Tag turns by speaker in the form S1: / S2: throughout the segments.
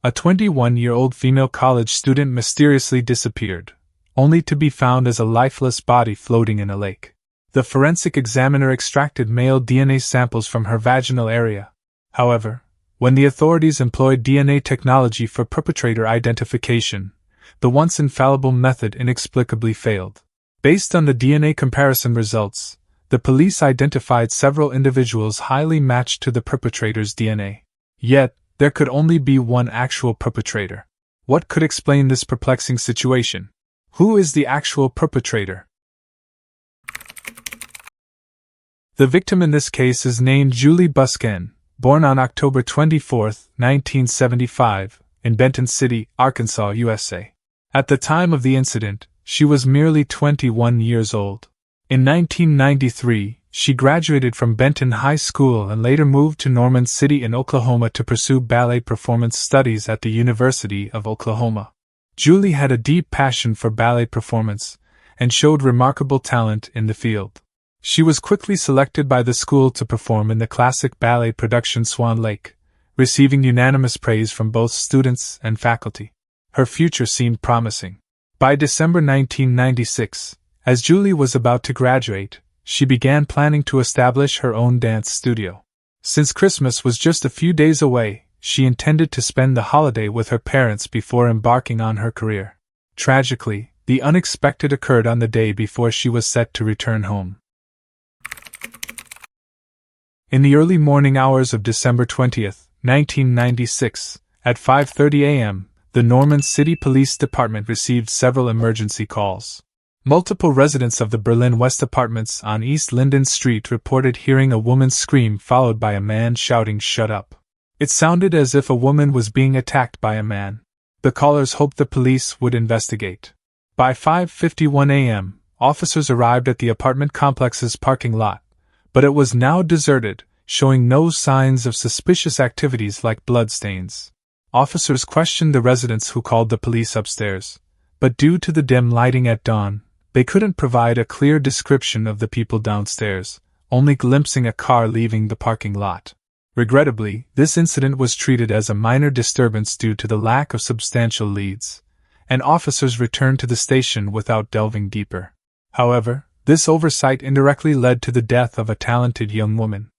S1: A 21-year-old female college student mysteriously disappeared, only to be found as a lifeless body floating in a lake. The forensic examiner extracted male DNA samples from her vaginal area. However, when the authorities employed DNA technology for perpetrator identification, the once infallible method inexplicably failed. Based on the DNA comparison results, the police identified several individuals highly matched to the perpetrator's DNA. Yet, there could only be one actual perpetrator. What could explain this perplexing situation? Who is the actual perpetrator? The victim in this case is named Julie Busken, born on October 24, 1975, in Benton City, Arkansas, USA. At the time of the incident, she was merely 21 years old. In 1993, she graduated from Benton High School and later moved to Norman City in Oklahoma to pursue ballet performance studies at the University of Oklahoma. Julie had a deep passion for ballet performance and showed remarkable talent in the field. She was quickly selected by the school to perform in the classic ballet production Swan Lake, receiving unanimous praise from both students and faculty. Her future seemed promising. By December 1996, as Julie was about to graduate, she began planning to establish her own dance studio. Since Christmas was just a few days away, she intended to spend the holiday with her parents before embarking on her career. Tragically, the unexpected occurred on the day before she was set to return home. In the early morning hours of December 20, 1996, at 5:30 a.m., the Norman City Police Department received several emergency calls. Multiple residents of the Berlin West Apartments on East Linden Street reported hearing a woman scream followed by a man shouting, "Shut up." It sounded as if a woman was being attacked by a man. The callers hoped the police would investigate. By 5:51 a.m., officers arrived at the apartment complex's parking lot, but it was now deserted, showing no signs of suspicious activities like bloodstains. Officers questioned the residents who called the police upstairs, but due to the dim lighting at dawn, they couldn't provide a clear description of the people downstairs, only glimpsing a car leaving the parking lot. Regrettably, this incident was treated as a minor disturbance due to the lack of substantial leads, and officers returned to the station without delving deeper. However, this oversight indirectly led to the death of a talented young woman.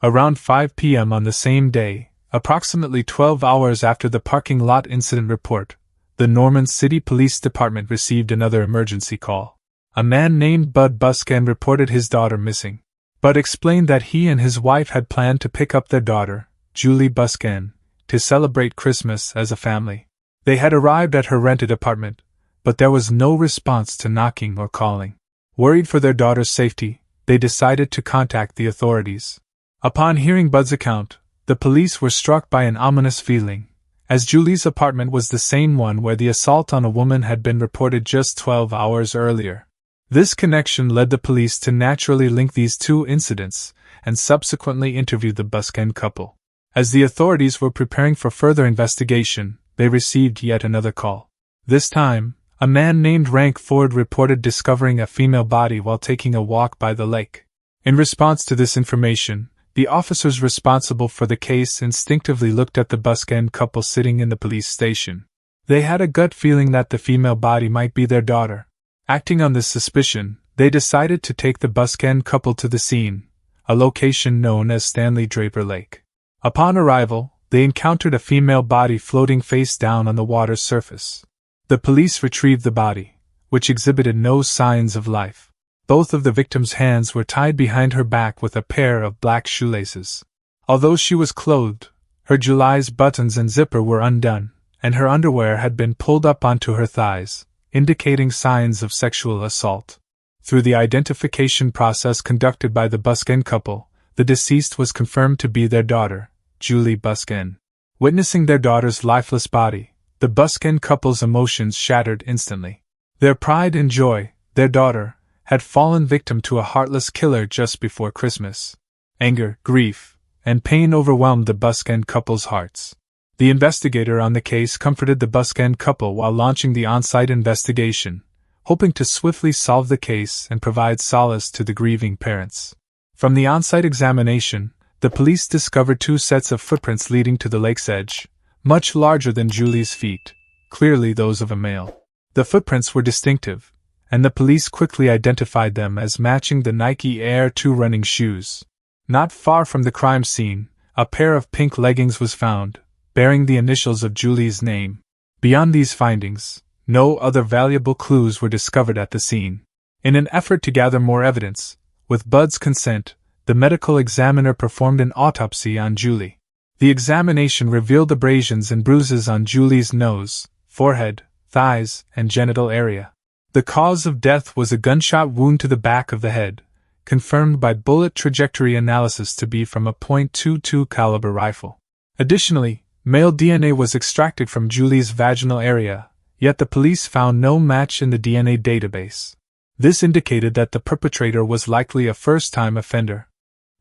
S1: Around 5 p.m. on the same day, approximately 12 hours after the parking lot incident report, the Norman City Police Department received another emergency call. A man named Bud Busken reported his daughter missing. Bud explained that he and his wife had planned to pick up their daughter, Julie Busken, to celebrate Christmas as a family. They had arrived at her rented apartment, but there was no response to knocking or calling. Worried for their daughter's safety, they decided to contact the authorities. Upon hearing Bud's account, the police were struck by an ominous feeling, as Julie's apartment was the same one where the assault on a woman had been reported just 12 hours earlier. This connection led the police to naturally link these two incidents and subsequently interview the Busken couple. As the authorities were preparing for further investigation, they received yet another call. This time, a man named Rank Ford reported discovering a female body while taking a walk by the lake. In response to this information, the officers responsible for the case instinctively looked at the Busken couple sitting in the police station. They had a gut feeling that the female body might be their daughter. Acting on this suspicion, they decided to take the Busken couple to the scene, a location known as Stanley Draper Lake. Upon arrival, they encountered a female body floating face down on the water's surface. The police retrieved the body, which exhibited no signs of life. Both of the victim's hands were tied behind her back with a pair of black shoelaces. Although she was clothed, her Julie's buttons and zipper were undone, and her underwear had been pulled up onto her thighs, indicating signs of sexual assault. Through the identification process conducted by the Busken couple, the deceased was confirmed to be their daughter, Julie Busken. Witnessing their daughter's lifeless body, the Busken couple's emotions shattered instantly. Their pride and joy, their daughter, had fallen victim to a heartless killer just before Christmas. Anger, grief, and pain overwhelmed the Busken couple's hearts. The investigator on the case comforted the Busken couple while launching the on-site investigation, hoping to swiftly solve the case and provide solace to the grieving parents. From the on-site examination, the police discovered 2 sets of footprints leading to the lake's edge, much larger than Julie's feet, clearly those of a male. The footprints were distinctive, and the police quickly identified them as matching the Nike Air 2 running shoes. Not far from the crime scene, a pair of pink leggings was found, bearing the initials of Julie's name. Beyond these findings, no other valuable clues were discovered at the scene. In an effort to gather more evidence, with Bud's consent, the medical examiner performed an autopsy on Julie. The examination revealed abrasions and bruises on Julie's nose, forehead, thighs, and genital area. The cause of death was a gunshot wound to the back of the head, confirmed by bullet trajectory analysis to be from a .22 caliber rifle. Additionally, male DNA was extracted from Julie's vaginal area, yet the police found no match in the DNA database. This indicated that the perpetrator was likely a first-time offender.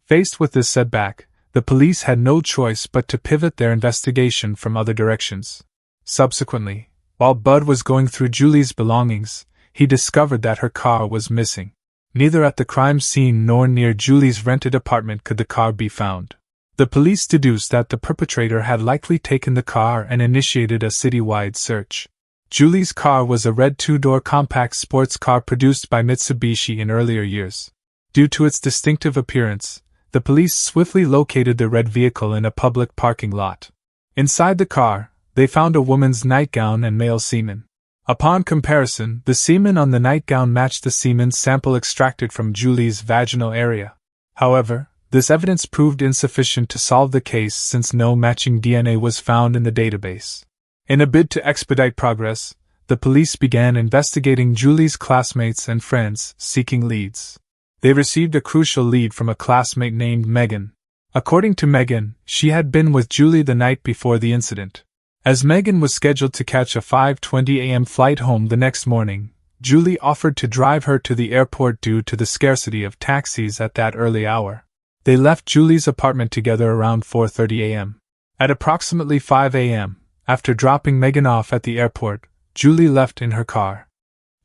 S1: Faced with this setback, the police had no choice but to pivot their investigation from other directions. Subsequently, while Bud was going through Julie's belongings, he discovered that her car was missing. Neither at the crime scene nor near Julie's rented apartment could the car be found. The police deduced that the perpetrator had likely taken the car and initiated a citywide search. Julie's car was a red two-door compact sports car produced by Mitsubishi in earlier years. Due to its distinctive appearance, the police swiftly located the red vehicle in a public parking lot. Inside the car, they found a woman's nightgown and male semen. Upon comparison, the semen on the nightgown matched the semen sample extracted from Julie's vaginal area. However, this evidence proved insufficient to solve the case since no matching DNA was found in the database. In a bid to expedite progress, the police began investigating Julie's classmates and friends, seeking leads. They received a crucial lead from a classmate named Megan. According to Megan, she had been with Julie the night before the incident. As Megan was scheduled to catch a 5:20 a.m. flight home the next morning, Julie offered to drive her to the airport due to the scarcity of taxis at that early hour. They left Julie's apartment together around 4:30 a.m. At approximately 5 a.m., after dropping Megan off at the airport, Julie left in her car.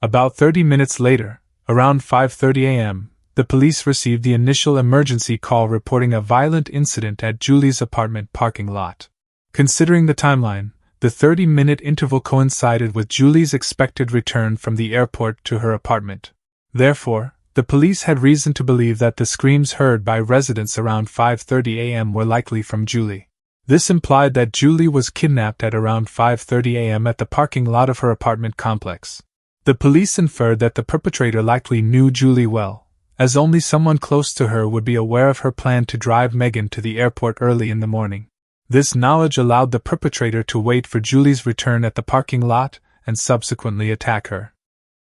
S1: About 30 minutes later, around 5:30 a.m., the police received the initial emergency call reporting a violent incident at Julie's apartment parking lot. Considering the timeline, the 30-minute interval coincided with Julie's expected return from the airport to her apartment. Therefore, the police had reason to believe that the screams heard by residents around 5:30 a.m. were likely from Julie. This implied that Julie was kidnapped at around 5:30 a.m. at the parking lot of her apartment complex. The police inferred that the perpetrator likely knew Julie well, as only someone close to her would be aware of her plan to drive Megan to the airport early in the morning. This knowledge allowed the perpetrator to wait for Julie's return at the parking lot and subsequently attack her.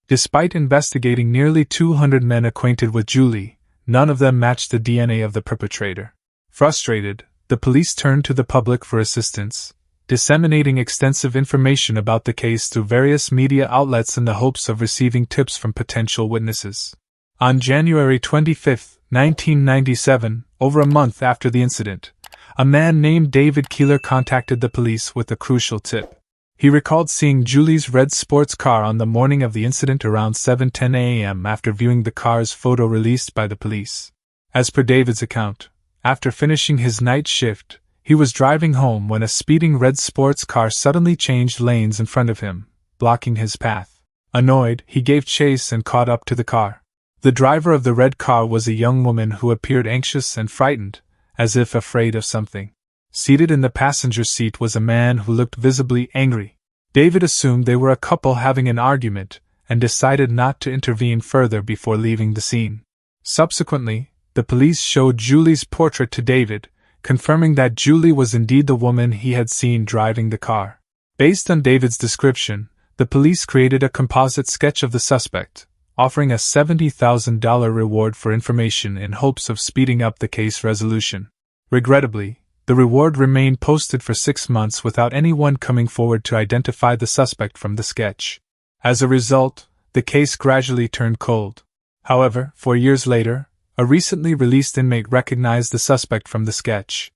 S1: Despite investigating nearly 200 men acquainted with Julie, none of them matched the DNA of the perpetrator. Frustrated, the police turned to the public for assistance, disseminating extensive information about the case through various media outlets in the hopes of receiving tips from potential witnesses. On January 25, 1997, over a month after the incident, a man named David Keeler contacted the police with a crucial tip. He recalled seeing Julie's red sports car on the morning of the incident around 7:10 a.m. after viewing the car's photo released by the police. As per David's account, after finishing his night shift, he was driving home when a speeding red sports car suddenly changed lanes in front of him, blocking his path. Annoyed, he gave chase and caught up to the car. The driver of the red car was a young woman who appeared anxious and frightened, as if afraid of something. Seated in the passenger seat was a man who looked visibly angry. David assumed they were a couple having an argument, and decided not to intervene further before leaving the scene. Subsequently, the police showed Julie's portrait to David, confirming that Julie was indeed the woman he had seen driving the car. Based on David's description, the police created a composite sketch of the suspect, offering a $70,000 reward for information in hopes of speeding up the case resolution. Regrettably, the reward remained posted for 6 months without anyone coming forward to identify the suspect from the sketch. As a result, the case gradually turned cold. However, 4 years later, a recently released inmate recognized the suspect from the sketch.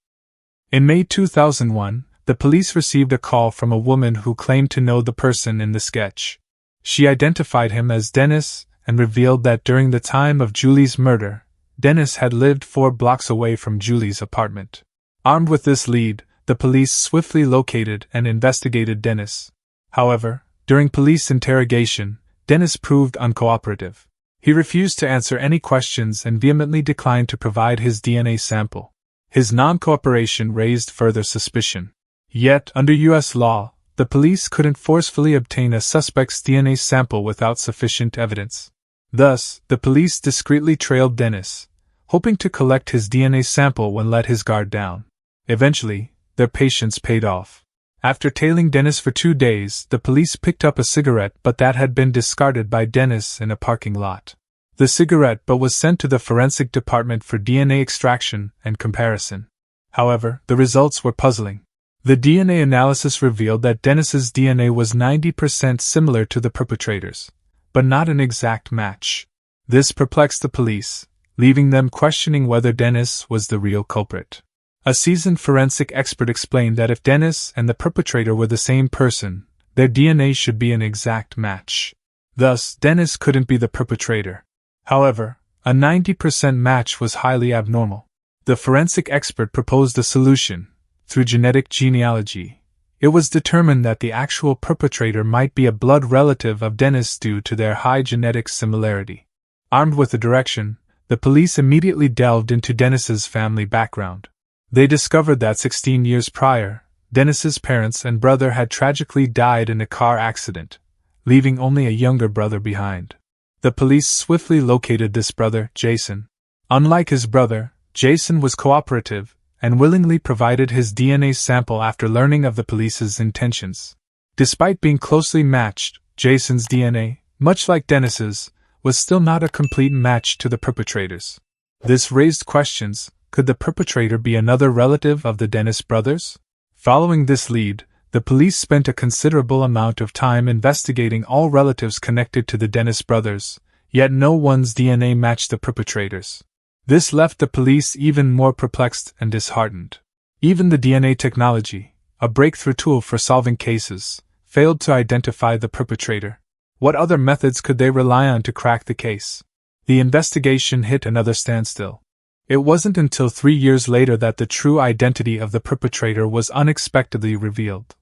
S1: In May 2001, the police received a call from a woman who claimed to know the person in the sketch. She identified him as Dennis and revealed that during the time of Julie's murder, Dennis had lived 4 blocks away from Julie's apartment. Armed with this lead, the police swiftly located and investigated Dennis. However, during police interrogation, Dennis proved uncooperative. He refused to answer any questions and vehemently declined to provide his DNA sample. His non-cooperation raised further suspicion. Yet, under U.S. law, the police couldn't forcefully obtain a suspect's DNA sample without sufficient evidence. Thus, the police discreetly trailed Dennis, hoping to collect his DNA sample when let his guard down. Eventually, their patience paid off. After tailing Dennis for 2 days, the police picked up a cigarette butt that had been discarded by Dennis in a parking lot. The cigarette butt was sent to the forensic department for DNA extraction and comparison. However, the results were puzzling. The DNA analysis revealed that Dennis's DNA was 90% similar to the perpetrator's, but not an exact match. This perplexed the police, leaving them questioning whether Dennis was the real culprit. A seasoned forensic expert explained that if Dennis and the perpetrator were the same person, their DNA should be an exact match. Thus, Dennis couldn't be the perpetrator. However, a 90% match was highly abnormal. The forensic expert proposed a solution. Through genetic genealogy, it was determined that the actual perpetrator might be a blood relative of Dennis due to their high genetic similarity. Armed with the direction, the police immediately delved into Dennis's family background. They discovered that 16 years prior, Dennis's parents and brother had tragically died in a car accident, leaving only a younger brother behind. The police swiftly located this brother, Jason. Unlike his brother, Jason was cooperative and willingly provided his DNA sample after learning of the police's intentions. Despite being closely matched, Jason's DNA, much like Dennis's, was still not a complete match to the perpetrator's. This raised questions. Could the perpetrator be another relative of the Dennis brothers? Following this lead, the police spent a considerable amount of time investigating all relatives connected to the Dennis brothers, yet no one's DNA matched the perpetrator's. This left the police even more perplexed and disheartened. Even the DNA technology, a breakthrough tool for solving cases, failed to identify the perpetrator. What other methods could they rely on to crack the case? The investigation hit another standstill. It wasn't until 3 years later that the true identity of the perpetrator was unexpectedly revealed.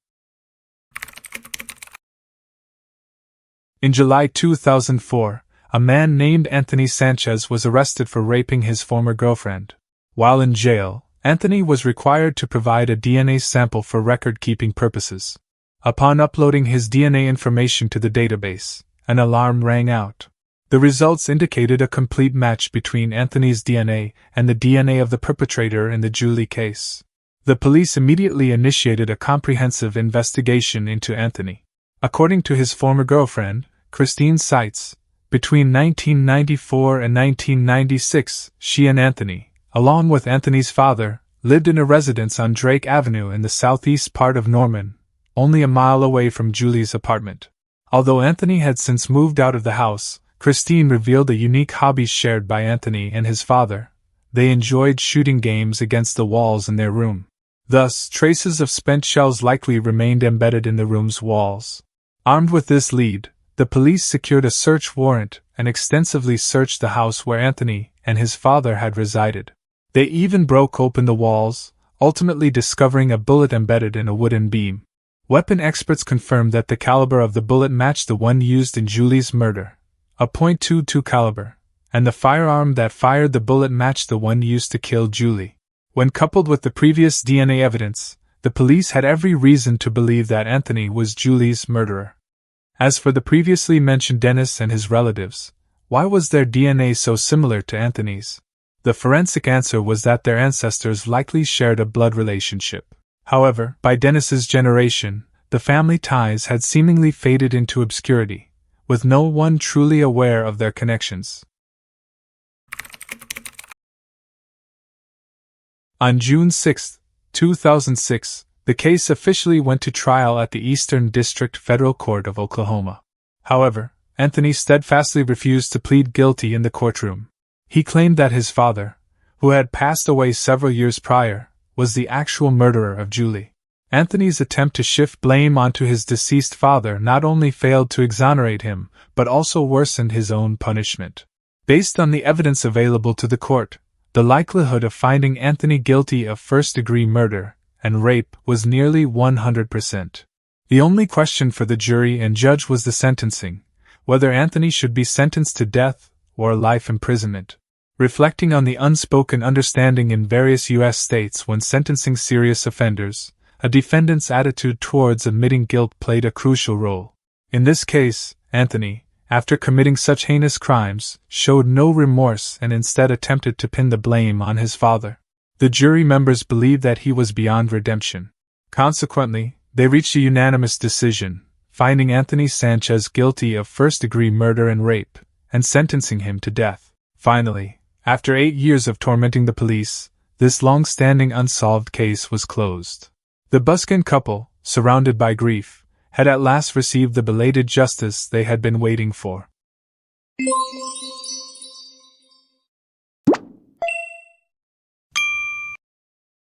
S1: In July 2004, a man named Anthony Sanchez was arrested for raping his former girlfriend. While in jail, Anthony was required to provide a DNA sample for record-keeping purposes. Upon uploading his DNA information to the database, an alarm rang out. The results indicated a complete match between Anthony's DNA and the DNA of the perpetrator in the Julie case. The police immediately initiated a comprehensive investigation into Anthony. According to his former girlfriend, Christine Seitz, between 1994 and 1996, she and Anthony, along with Anthony's father, lived in a residence on Drake Avenue in the southeast part of Norman, only a mile away from Julie's apartment. Although Anthony had since moved out of the house, Christine revealed a unique hobby shared by Anthony and his father. They enjoyed shooting games against the walls in their room. Thus, traces of spent shells likely remained embedded in the room's walls. Armed with this lead, the police secured a search warrant and extensively searched the house where Anthony and his father had resided. They even broke open the walls, ultimately discovering a bullet embedded in a wooden beam. Weapon experts confirmed that the caliber of the bullet matched the one used in Julie's murder, a .22 caliber, and the firearm that fired the bullet matched the one used to kill Julie. When coupled with the previous DNA evidence, the police had every reason to believe that Anthony was Julie's murderer. As for the previously mentioned Dennis and his relatives, why was their DNA so similar to Anthony's? The forensic answer was that their ancestors likely shared a blood relationship. However, by Dennis's generation, the family ties had seemingly faded into obscurity, with no one truly aware of their connections. On June 6, 2006, the case officially went to trial at the Eastern District Federal Court of Oklahoma. However, Anthony steadfastly refused to plead guilty in the courtroom. He claimed that his father, who had passed away several years prior, was the actual murderer of Julie. Anthony's attempt to shift blame onto his deceased father not only failed to exonerate him, but also worsened his own punishment. Based on the evidence available to the court, the likelihood of finding Anthony guilty of first-degree murder and rape was nearly 100%. The only question for the jury and judge was the sentencing, whether Anthony should be sentenced to death or life imprisonment. Reflecting on the unspoken understanding in various U.S. states when sentencing serious offenders, a defendant's attitude towards admitting guilt played a crucial role. In this case, Anthony, after committing such heinous crimes, showed no remorse and instead attempted to pin the blame on his father. The jury members believed that he was beyond redemption. Consequently, they reached a unanimous decision, finding Anthony Sanchez guilty of first-degree murder and rape, and sentencing him to death. Finally, after 8 years of tormenting the police, this long-standing unsolved case was closed. The Buskin couple, surrounded by grief, had at last received the belated justice they had been waiting for.